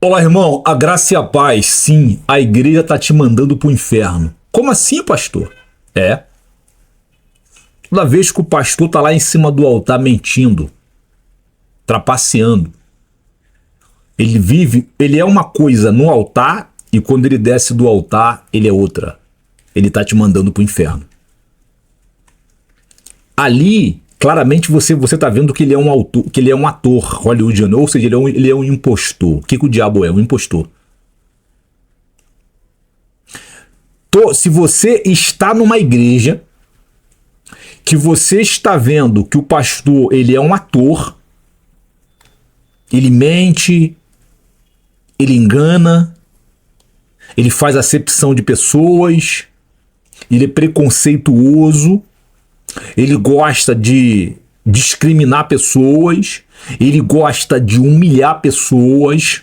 Olá, irmão, a graça e a paz. Sim, a igreja tá te mandando pro inferno. Como assim, pastor? É. Toda vez que o pastor tá lá em cima do altar mentindo, trapaceando, ele é uma coisa no altar e quando ele desce do altar, ele é outra. Ele tá te mandando pro inferno. Ali, claramente você tá vendo que ele é um autor, que ele é um ator hollywoodiano, ou seja, ele é um impostor. O que o diabo é? Um impostor. Se você está numa igreja que você está vendo que o pastor ele é um ator, ele mente, ele engana, ele faz acepção de pessoas, ele é preconceituoso, ele gosta de discriminar pessoas, ele gosta de humilhar pessoas,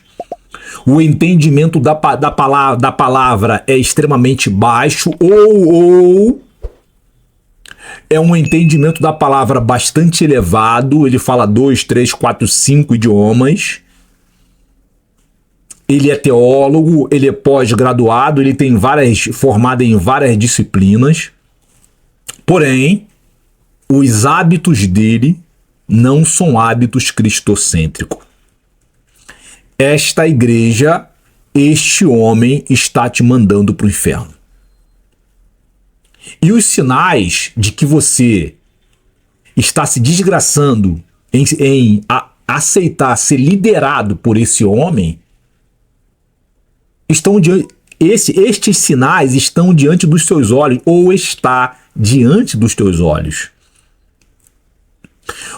o entendimento da palavra é extremamente baixo, ou é um entendimento da palavra bastante elevado, ele fala 2, 3, 4, 5 idiomas, ele é teólogo, ele é pós-graduado, ele tem formado em várias disciplinas, porém, os hábitos dele não são hábitos cristocêntricos. Esta igreja, este homem está te mandando para o inferno. E os sinais de que você está se desgraçando em aceitar ser liderado por esse homem estão diante. Estes sinais estão diante dos seus olhos, ou está diante dos teus olhos.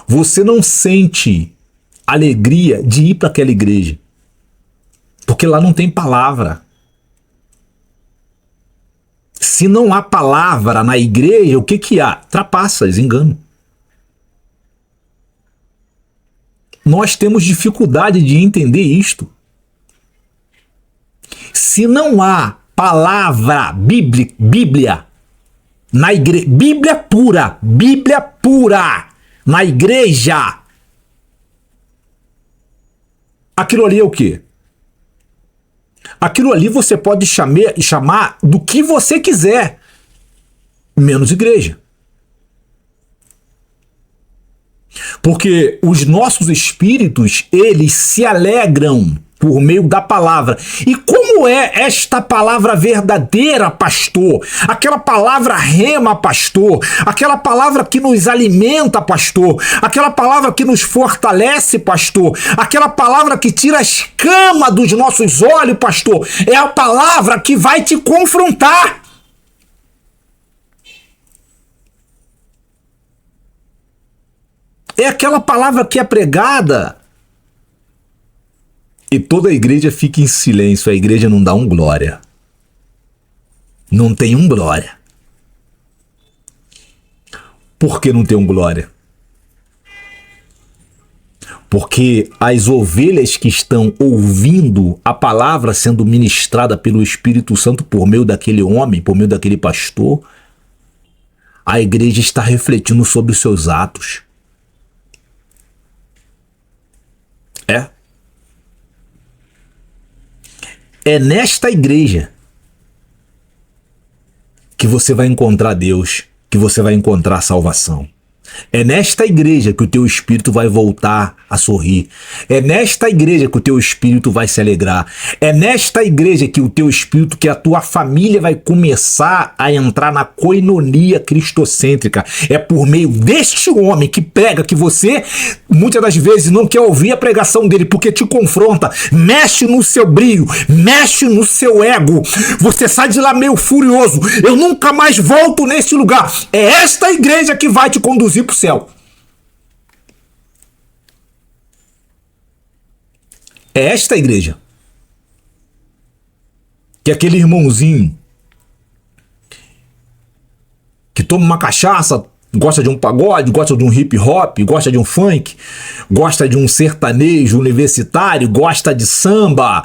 Você não sente alegria de ir para aquela igreja, porque lá não tem palavra. Se não há palavra na igreja, o que há? Trapaças, engano. Nós temos dificuldade de entender isto. Se não há palavra, Bíblia, na igreja, Bíblia pura, na igreja, aquilo ali é o quê? Aquilo ali você pode chamar do que você quiser, menos igreja. Porque os nossos espíritos, eles se alegram por meio da palavra. E como é esta palavra verdadeira, pastor? Aquela palavra rema, pastor. Aquela palavra que nos alimenta, pastor. Aquela palavra que nos fortalece, pastor. Aquela palavra que tira a escama dos nossos olhos, pastor. É a palavra que vai te confrontar. É aquela palavra que é pregada e toda a igreja fica em silêncio, a igreja não dá um glória. Não tem um glória. Por que não tem um glória? Porque as ovelhas que estão ouvindo a palavra sendo ministrada pelo Espírito Santo por meio daquele homem, por meio daquele pastor, a igreja está refletindo sobre os seus atos. É nesta igreja que você vai encontrar Deus, que você vai encontrar salvação. É nesta igreja que o teu espírito vai voltar a sorrir. É nesta igreja que o teu espírito vai se alegrar. É nesta igreja que o teu espírito, que a tua família vai começar a entrar na coinonia cristocêntrica. É por meio deste homem que prega que você, muitas das vezes, não quer ouvir a pregação dele porque te confronta, mexe no seu brilho, mexe no seu ego. Você sai de lá meio furioso. Eu nunca mais volto nesse lugar. É esta igreja que vai te conduzir para o céu. É esta igreja que aquele irmãozinho que toma uma cachaça, gosta de um pagode, gosta de um hip hop, gosta de um funk, gosta de um sertanejo universitário, gosta de samba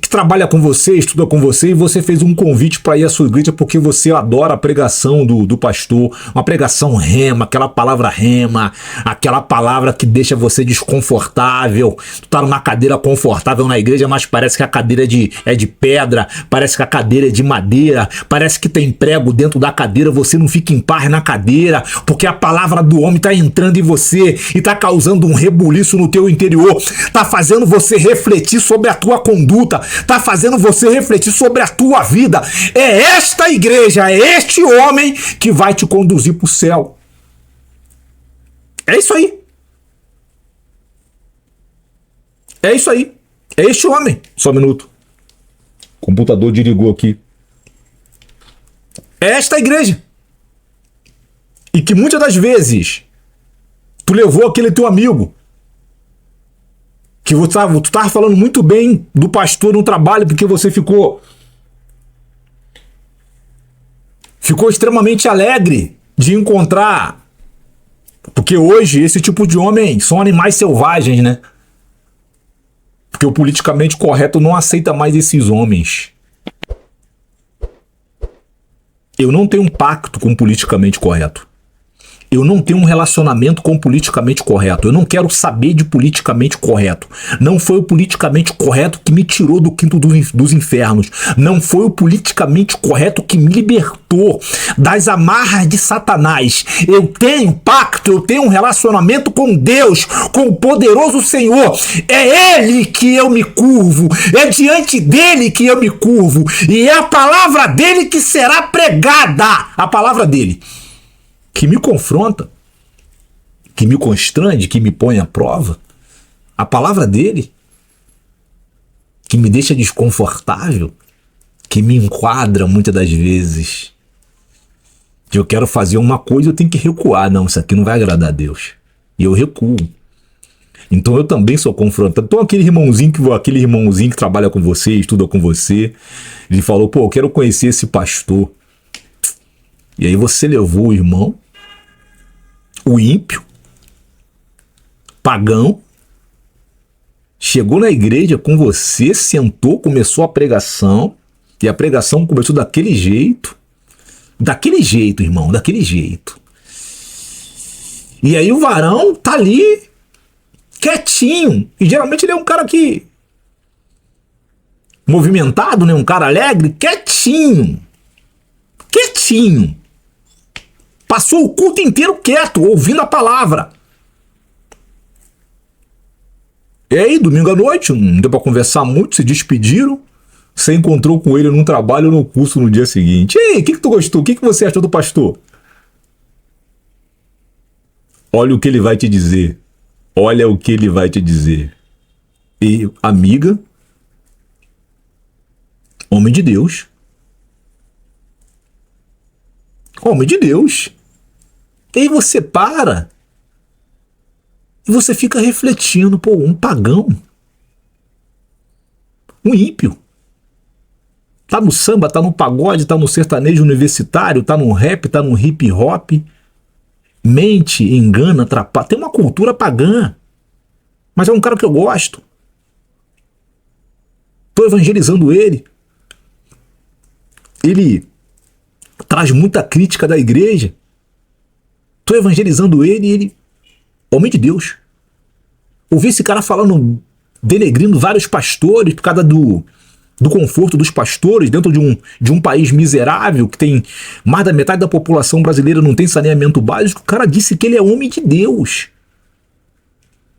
que trabalha com você, estuda com você, e você fez um convite para ir à sua igreja porque você adora a pregação do pastor, uma pregação rema, aquela palavra rema, aquela palavra que deixa você desconfortável. Tu tá numa cadeira confortável na igreja, mas parece que a cadeira é de pedra, parece que a cadeira é de madeira, parece que tem prego dentro da cadeira, você não fica em paz na cadeira, porque a palavra do homem tá entrando em você e tá causando um rebuliço no teu interior, tá fazendo você refletir sobre a tua conduta, tá fazendo você refletir sobre a tua vida. É esta igreja, é este homem que vai te conduzir para o céu. É isso aí. É isso aí. É este homem. Só um minuto. O computador desligou aqui. É esta igreja. E que muitas das vezes tu levou aquele teu amigo que tu tava falando muito bem do pastor no trabalho, porque você ficou extremamente alegre de encontrar, porque hoje esse tipo de homem são animais selvagens, né? Porque o politicamente correto não aceita mais esses homens. Eu não tenho um pacto com o politicamente correto. Eu não tenho um relacionamento com o politicamente correto. Eu não quero saber de politicamente correto. Não foi o politicamente correto que me tirou do quinto dos infernos. Não foi o politicamente correto que me libertou das amarras de Satanás. Eu tenho pacto, eu tenho um relacionamento com Deus, com o poderoso Senhor. É Ele que eu me curvo. É diante dele que eu me curvo. E é a palavra dele que será pregada. A palavra dele. Que me confronta, que me constrange, que me põe à prova, a palavra dele, que me deixa desconfortável, que me enquadra muitas das vezes, que eu quero fazer uma coisa, eu tenho que recuar. Não, isso aqui não vai agradar a Deus. E eu recuo. Então eu também sou confrontado. Então aquele irmãozinho que trabalha com você, estuda com você, ele falou, pô, eu quero conhecer esse pastor. E aí você levou o irmão, o ímpio, pagão, chegou na igreja com você, sentou, começou a pregação, e a pregação começou daquele jeito, irmão, daquele jeito. E aí o varão tá ali, quietinho, e geralmente ele é um cara que movimentado, né? Um cara alegre, quietinho. Passou o culto inteiro quieto, ouvindo a palavra. E aí, domingo à noite, não deu pra conversar muito, se despediram. Você encontrou com ele num trabalho ou no curso no dia seguinte. E aí, o que tu gostou? O que você achou do pastor? Olha o que ele vai te dizer. Olha o que ele vai te dizer. E, amiga, homem de Deus. Homem de Deus. E aí você para e você fica refletindo, pô, um pagão, um ímpio, tá no samba, tá no pagode, tá no sertanejo universitário, tá no rap, tá no hip hop, mente, engana, atrapalha, tem uma cultura pagã, mas é um cara que eu gosto, tô evangelizando ele traz muita crítica da igreja. Tô evangelizando ele e ele... Homem de Deus. Ouvi esse cara falando, denegrindo vários pastores por causa do conforto dos pastores dentro de um país miserável que tem mais da metade da população brasileira não tem saneamento básico. O cara disse que ele é homem de Deus.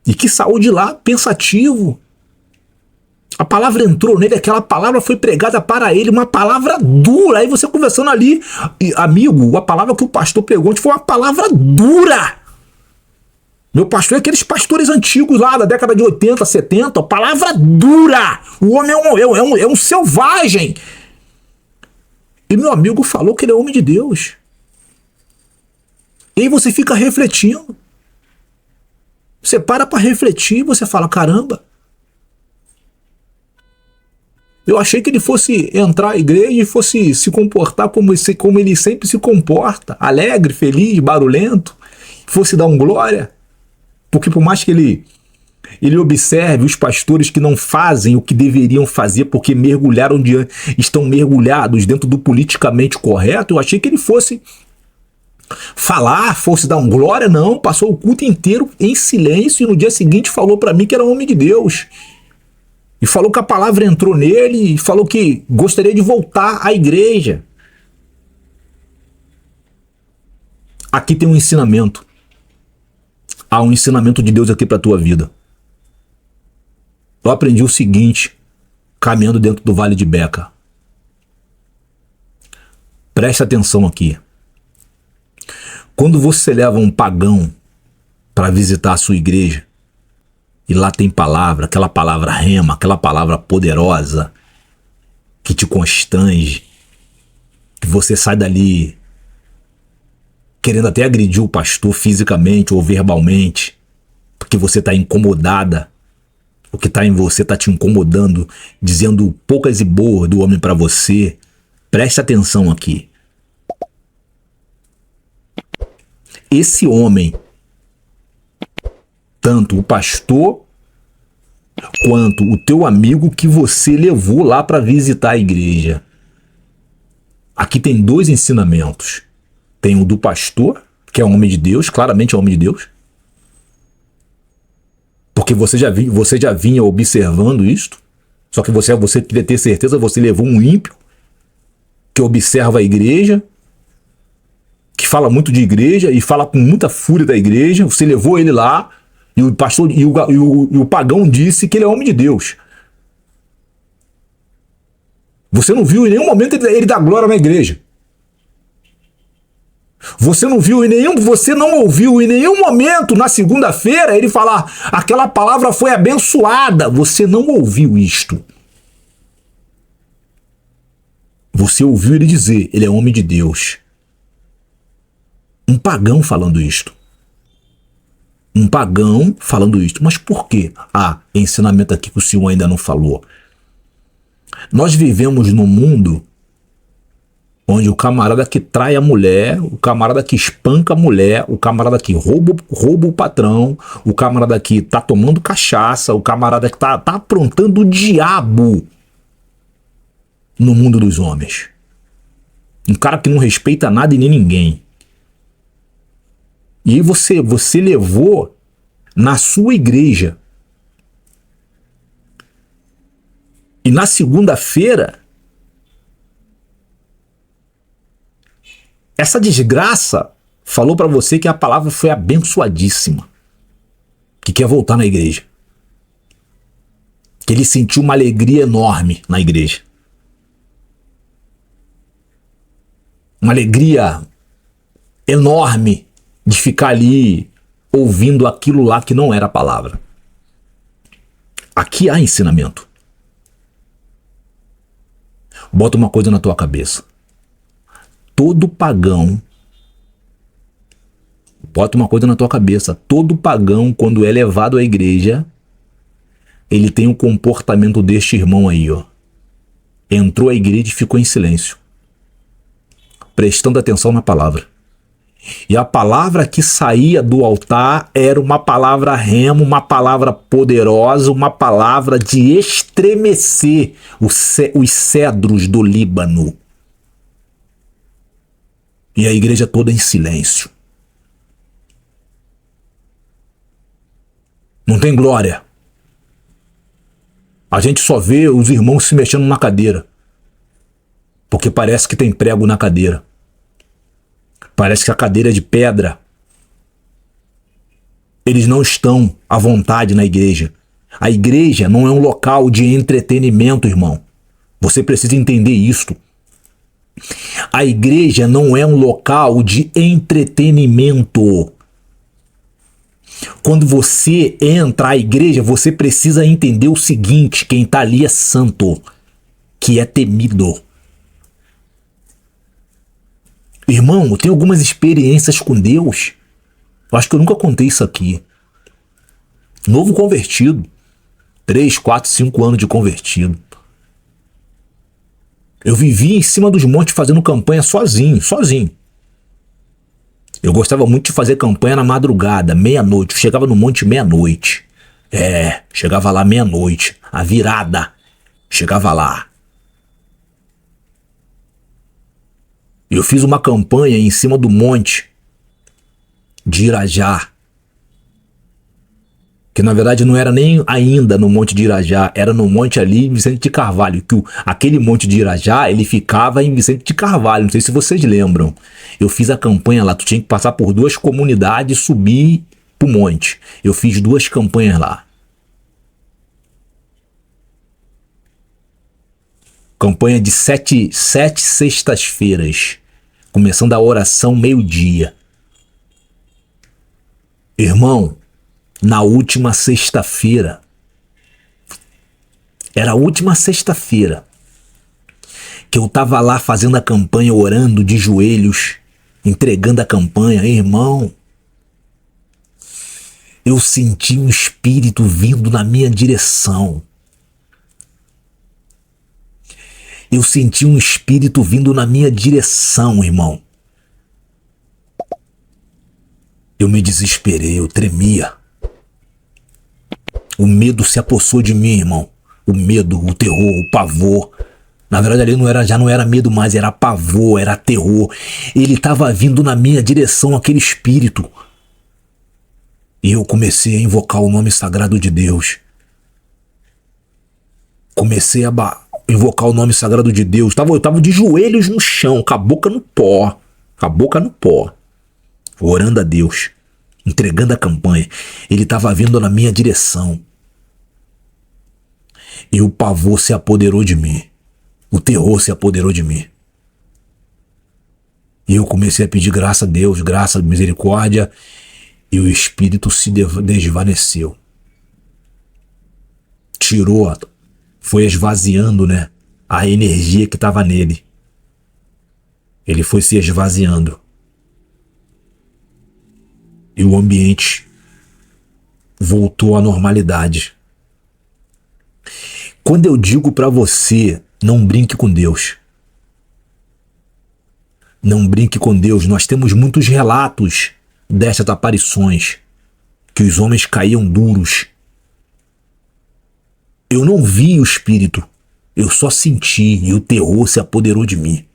E que saiu de lá pensativo. A palavra entrou nele, aquela palavra foi pregada para ele, uma palavra dura. Aí você conversando ali, amigo, a palavra que o pastor pregou foi uma palavra dura. Meu pastor é aqueles pastores antigos lá da década de 80, 70, palavra dura. O homem é um selvagem. E meu amigo falou que ele é homem de Deus. E aí você fica refletindo. Você para refletir e você fala, caramba, eu achei que ele fosse entrar à igreja e fosse se comportar como ele sempre se comporta, alegre, feliz, barulhento, fosse dar um glória, porque por mais que Ele observe os pastores que não fazem o que deveriam fazer porque estão mergulhados dentro do politicamente correto. Eu achei que ele fosse falar, fosse dar um glória, não. Passou o culto inteiro em silêncio e no dia seguinte falou para mim que era homem de Deus. E falou que a palavra entrou nele e falou que gostaria de voltar à igreja. Aqui tem um ensinamento. Há um ensinamento de Deus aqui para a tua vida. Eu aprendi o seguinte, caminhando dentro do Vale de Beca. Presta atenção aqui. Quando você leva um pagão para visitar a sua igreja, e lá tem palavra, aquela palavra rema, aquela palavra poderosa, que te constrange, que você sai dali querendo até agredir o pastor fisicamente ou verbalmente, porque você está incomodada, o que está em você está te incomodando, dizendo poucas e boas do homem para você. Preste atenção aqui. Esse homem, tanto o pastor quanto o teu amigo que você levou lá para visitar a igreja. Aqui tem dois ensinamentos. Tem o do pastor, que é homem de Deus, claramente é homem de Deus. Porque você já vinha observando isto. Só que você queria ter certeza, você levou um ímpio que observa a igreja, que fala muito de igreja e fala com muita fúria da igreja. Você levou ele lá e o pastor e o pagão disse que ele é homem de Deus. Você não viu em nenhum momento ele dar glória na igreja. Você não ouviu em nenhum momento na segunda-feira ele falar aquela palavra foi abençoada. Você não ouviu isto. Você ouviu ele dizer, ele é homem de Deus. Um pagão falando isto. Um pagão falando isto. Mas por quê? Ensinamento aqui que o senhor ainda não falou. Nós vivemos num mundo onde o camarada que trai a mulher, o camarada que espanca a mulher, o camarada que rouba o patrão, o camarada que tá tomando cachaça, o camarada que tá aprontando o diabo no mundo dos homens. Um cara que não respeita nada e nem ninguém. E aí você levou na sua igreja. E na segunda-feira, essa desgraça falou para você que a palavra foi abençoadíssima. Que quer voltar na igreja. Que ele sentiu uma alegria enorme na igreja. Uma alegria enorme de ficar ali ouvindo aquilo lá que não era a palavra. Aqui há ensinamento. Bota uma coisa na tua cabeça. Todo pagão, bota uma coisa na tua cabeça, todo pagão, quando é levado à igreja, ele tem o comportamento deste irmão aí, ó. Entrou à igreja e ficou em silêncio, prestando atenção na palavra. E a palavra que saía do altar era uma palavra rema, uma palavra poderosa, uma palavra de estremecer os cedros do Líbano. E a igreja toda em silêncio. Não tem glória. A gente só vê os irmãos se mexendo na cadeira. Porque parece que tem prego na cadeira. Parece que a cadeira é de pedra. Eles não estão à vontade na igreja. A igreja não é um local de entretenimento, irmão. Você precisa entender isto. A igreja não é um local de entretenimento. Quando você entra à igreja, você precisa entender o seguinte: quem está ali é santo, que é temido. Irmão, eu tenho algumas experiências com Deus. Eu acho que eu nunca contei isso aqui. Novo convertido. 3, 4, 5 anos de convertido. Eu vivi em cima dos montes fazendo campanha sozinho. Eu gostava muito de fazer campanha na madrugada, meia-noite. Eu chegava no monte meia-noite. Chegava lá meia-noite, a virada. Chegava lá. Eu fiz uma campanha em cima do monte de Irajá, que na verdade não era nem ainda no Monte de Irajá, era no monte ali em Vicente de Carvalho, que aquele Monte de Irajá, ele ficava em Vicente de Carvalho, não sei se vocês lembram. Eu fiz a campanha lá, tu tinha que passar por 2 comunidades e subir pro monte. Eu fiz 2 campanhas lá. Campanha de 7 sextas-feiras, começando a oração meio-dia. Irmão, na última sexta-feira, era a última sexta-feira, que eu tava lá fazendo a campanha, orando de joelhos, entregando a campanha, irmão, eu senti um espírito vindo na minha direção. Eu senti um espírito vindo na minha direção, irmão. Eu me desesperei, eu tremia. O medo se apossou de mim, irmão. O medo, o terror, o pavor. Na verdade, ali já não era medo mais, era pavor, era terror. Ele estava vindo na minha direção, aquele espírito. E eu comecei a invocar o nome sagrado de Deus. Comecei a invocar o nome sagrado de Deus. Eu tava de joelhos no chão, com a boca no pó. Com a boca no pó. Orando a Deus. Entregando a campanha. Ele estava vindo na minha direção. E o pavor se apoderou de mim. O terror se apoderou de mim. E eu comecei a pedir graça a Deus, graça, misericórdia. E o espírito se desvaneceu. Tirou, foi esvaziando, né? A energia que estava nele. Ele foi se esvaziando. E o ambiente voltou à normalidade. Quando eu digo para você, não brinque com Deus. Não brinque com Deus. Nós temos muitos relatos dessas aparições, que os homens caíam duros. Eu não vi o espírito, eu só senti, e o terror se apoderou de mim.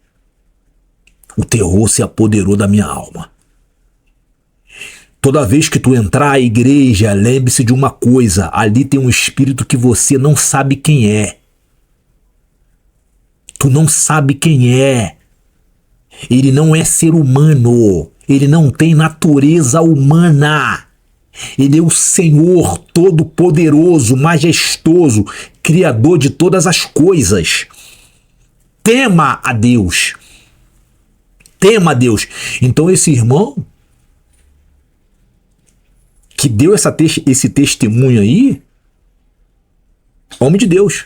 O terror se apoderou da minha alma. Toda vez que tu entrar à igreja, lembre-se de uma coisa, ali tem um espírito que você não sabe quem é. Tu não sabe quem é. Ele não é ser humano. Ele não tem natureza humana. Ele é o Senhor Todo-Poderoso, Majestoso, Criador de todas as coisas. Tema a Deus. Tema a Deus. Então esse irmão que deu esse testemunho aí, homem de Deus.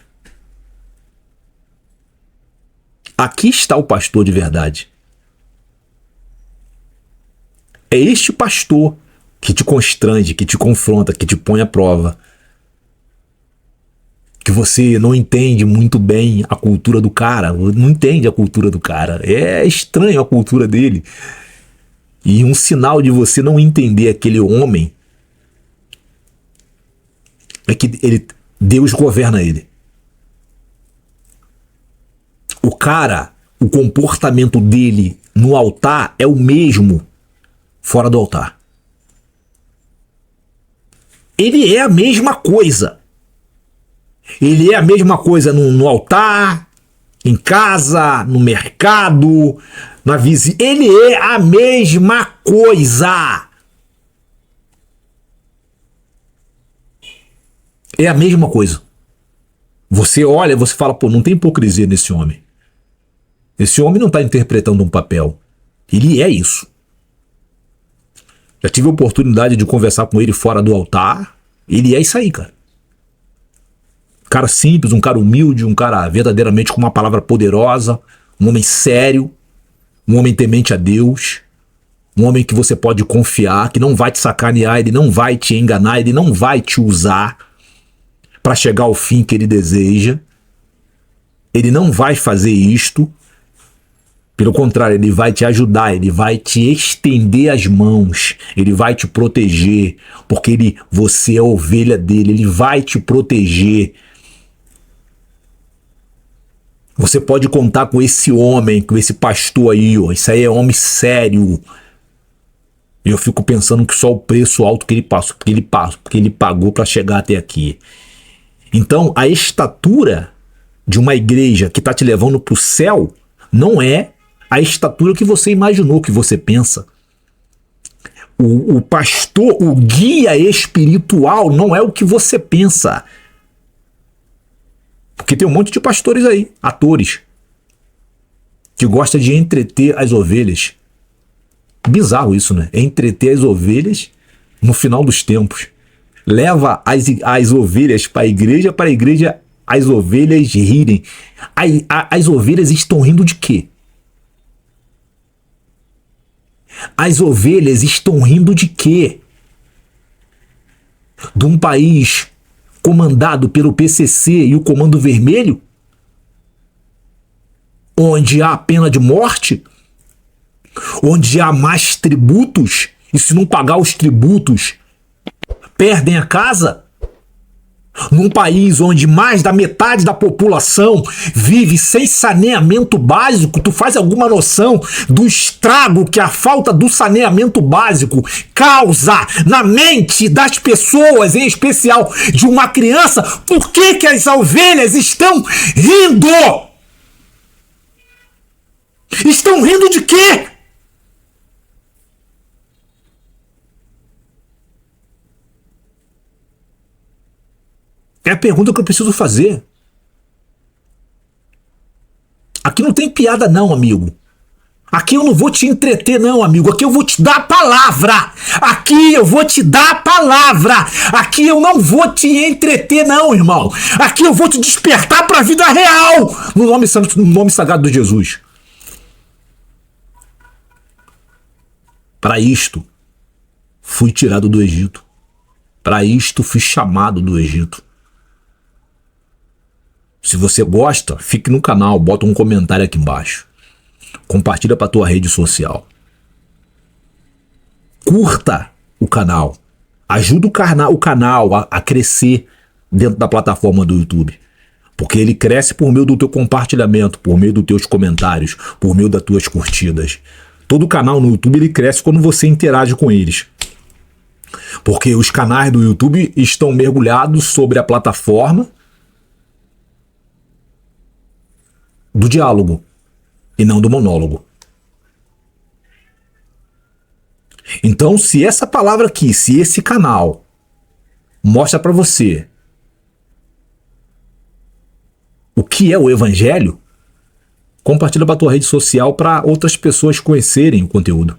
Aqui está o pastor de verdade. É este pastor que te constrange, que te confronta, que te põe à prova. Que você não entende muito bem a cultura do cara, não entende a cultura do cara. É estranho a cultura dele. E um sinal de você não entender aquele homem é que Deus governa ele. O cara, o comportamento dele no altar é o mesmo fora do altar. Ele é a mesma coisa. Ele é a mesma coisa no altar, em casa, no mercado, na vizinha. Ele é a mesma coisa. É a mesma coisa. Você olha, você fala, pô, não tem hipocrisia nesse homem. Esse homem não está interpretando um papel. Ele é isso. Já tive a oportunidade de conversar com ele fora do altar. Ele é isso aí, cara. Um cara simples, um cara humilde, um cara verdadeiramente com uma palavra poderosa, um homem sério, um homem temente a Deus, um homem que você pode confiar, que não vai te sacanear, ele não vai te enganar, ele não vai te usar para chegar ao fim que ele deseja. Ele não vai fazer isto. Pelo contrário, ele vai te ajudar, ele vai te estender as mãos, ele vai te proteger, porque você é a ovelha dele, ele vai te proteger. Você pode contar com esse homem, com esse pastor aí, ó. Isso aí é homem sério. Eu fico pensando que só o preço alto que ele passou, porque ele pagou para chegar até aqui. Então, a estatura de uma igreja que está te levando para o céu não é a estatura que você imaginou, que você pensa. O pastor, o guia espiritual não é o que você pensa. Porque tem um monte de pastores aí, atores, que gosta de entreter as ovelhas. Bizarro isso, né? É entreter as ovelhas no final dos tempos. Leva as ovelhas para a igreja as ovelhas rirem. As ovelhas estão rindo de quê? As ovelhas estão rindo de quê? De um país comandado pelo PCC e o Comando Vermelho? Onde há pena de morte? Onde há mais tributos? E se não pagar os tributos, perdem a casa? Num país onde mais da metade da população vive sem saneamento básico, tu faz alguma noção do estrago que a falta do saneamento básico causa na mente das pessoas, em especial de uma criança? Por que que as ovelhas estão rindo? Estão rindo de quê? É a pergunta que eu preciso fazer. Aqui não tem piada não, amigo. Aqui eu não vou te entreter não, amigo. Aqui eu vou te dar a palavra. Aqui eu vou te dar a palavra. Aqui eu não vou te entreter não, irmão. Aqui eu vou te despertar para a vida real. No nome santo, no nome sagrado de Jesus. Para isto, fui tirado do Egito. Para isto, fui chamado do Egito. Se você gosta, fique no canal, bota um comentário aqui embaixo. Compartilha para tua rede social. Curta o canal. Ajuda o canal a crescer dentro da plataforma do YouTube. Porque ele cresce por meio do teu compartilhamento, por meio dos teus comentários, por meio das tuas curtidas. Todo canal no YouTube ele cresce quando você interage com eles. Porque os canais do YouTube estão mergulhados sobre a plataforma do diálogo e não do monólogo. Então, se essa palavra aqui, se esse canal mostra para você o que é o evangelho, compartilha para tua rede social para outras pessoas conhecerem o conteúdo.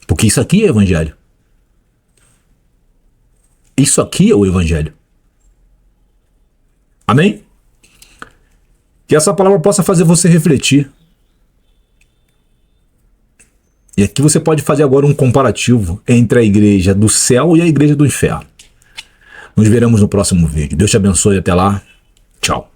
Porque isso aqui é evangelho. Isso aqui é o evangelho. Amém? Que essa palavra possa fazer você refletir. E aqui você pode fazer agora um comparativo entre a igreja do céu e a igreja do inferno. Nos veremos no próximo vídeo. Deus te abençoe. Até lá. Tchau.